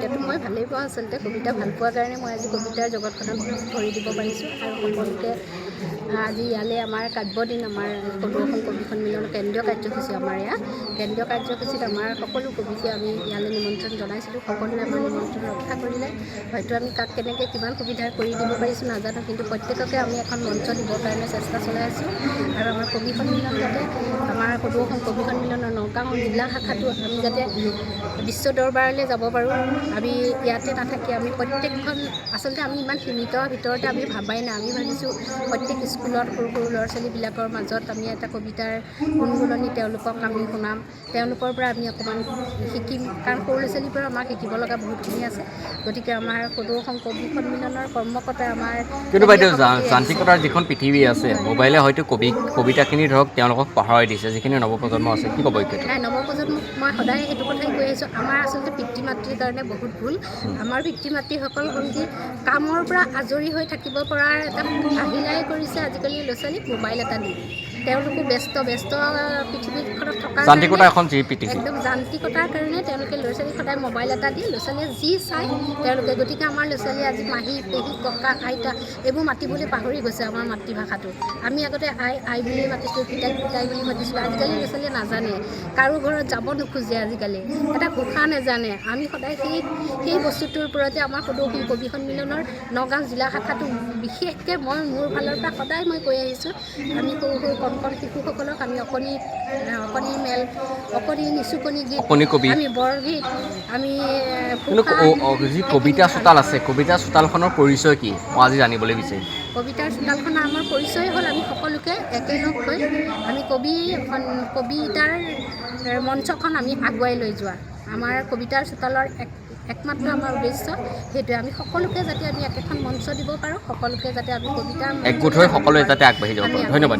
কবিতাটো মই ভালেই পাওঁ আচলতে কবিতা ভাল পোৱাৰ কাৰণে মই আজি কবিতাৰ জগতখনত ভৰি দিব পাৰিছোঁ আৰু সকলোকে আজি ইয়ালৈ আমাৰ কাব্যদিন আমাৰ সদৌ অসম কবি সন্মিলনৰ কেন্দ্ৰীয় কাৰ্যসূচী আমাৰ ইয়াত কেন্দ্ৰীয় কাৰ্যসূচীত আমাৰ সকলো কবিকে আমি ইয়ালৈ নিমন্ত্ৰণ জনাইছিলোঁ সকলোৱে আমাৰ নিমন্ত্ৰণ ৰক্ষা কৰিলে হয়তো আমি কাক কেনেকৈ কিমান সুবিধা কৰি দিব পাৰিছোঁ নাজানো কিন্তু প্ৰত্যেককে আমি এখন মঞ্চ দিবৰ কাৰণে চেষ্টা চলাই আছোঁ আৰু আমাৰ কবি সন্মিলন যাতে আমাৰ সদৌ অসম কবি সন্মিলনৰ নগাঁও জিলা শাখাটো আমি যাতে বিশ্ব দৰবাৰলৈ যাব পাৰোঁ আমি ইয়াতে নাথাকি আমি প্ৰত্যেকখন আচলতে আমি ইমান সীমিত ভিতৰতে আমি ভাবাই নাই আমি ভাবিছোঁ প্ৰত্যেক স্কুলত সৰু সৰু ল'ৰা ছোৱালীবিলাকৰ মাজত আমি এটা কবিতাৰ গুণগুণনি তেওঁলোকক আমি শুনাম তেওঁলোকৰ পৰা আমি অকণমান শিকিম কাৰণ সৰু ল'ৰা ছোৱালীৰ পৰা আমাক শিকিব লগা বহুতখিনি আছে গতিকে আমাৰ সদৌ অসম কবি সন্মিলনৰ কৰ্মকৰ্তা আমাৰ কিন্তু বাইদেউ যান্ত্ৰিকতাৰ যিখন পৃথিৱী আছে মোবাইলে হয়তো কবিতাখিনি ধৰক তেওঁলোকক পাহৰাই দিছে যিখিনি নৱপ্ৰজন্ম আছে কি ক'ব এইটো নাই নৱপ্ৰজন্মক মই সদায় সেইটো কথাই কৈ আহিছোঁ আমাৰ আচলতে পিতৃ মাতৃৰ কাৰণে বহুত ভুল আমাৰ পিতৃ মাতৃসকল হ'ল কি কামৰ পৰা আজৰি হৈ থাকিব পৰাৰ এটা আহিলাই কৰিছে আজিকালি ল'ৰা ছোৱালীক মোবাইল এটা দি তেওঁলোকো ব্যস্ত পৃথিৱীখনত থকাৰ যান্ত্ৰিকতা এখন যি পৃথিৱী একদম যান্ত্ৰিকতাৰ কাৰণে তেওঁলোকে ল'ৰা ছোৱালীক সদায় মোবাইল এটা দি ল'ৰা ছোৱালীয়ে যি চায় তেওঁলোকে গতিকে আমাৰ ল'ৰা ছোৱালীয়ে আজি মাহী পেহী ককা আইতা এইবোৰ মাতিবলৈ পাহৰি গৈছে আমাৰ মাতৃভাষাটো আমি আগতে আই বুলি মাতিছিলোঁ পিতাই বুলি মাতিছিলোঁ আজিকালি ল'ৰা ছোৱালীয়ে নাজানে কাৰো ঘৰত যাব নোখোজে আজিকালি এটা ঘোষা নাজানে আমি সদায় সেই বস্তুটোৰ ওপৰতে আমাৰ সদৌ অসম কবি সন্মিলনৰ নগাঁও জিলা শাখাটো বিশেষকৈ মই মোৰ ফালৰ পৰা সদায় মই কৈ আহিছোঁ আমি সৰু সৰু কণ শিশুসকলক আমি অকণি মেল অকণি নিচুকণি গীত আমি বৰগীত আমি যি কবিতা চোতাল আছে কবিতা চোতালখনৰ পৰিচয় কি মই আজি জানিবলৈ বিচাৰিম কবিতাৰ চোতালখনৰ আমাৰ পৰিচয় হ'ল আমি সকলোকে একেলগ হৈ আমি কবিতাৰ মঞ্চখন আমি আগুৱাই লৈ যোৱা আমাৰ কবিতাৰ চোতালৰ একমাত্ৰ আমাৰ উদ্দেশ্য সেইটোৱে আমি সকলোকে যাতে আমি একেখন মঞ্চ দিব পাৰোঁ সকলোকে যাতে আমি কবিতাৰ একগোট হৈ সকলোৱে যাতে আগবাঢ়ি যাব পাৰোঁ ধন্যবাদ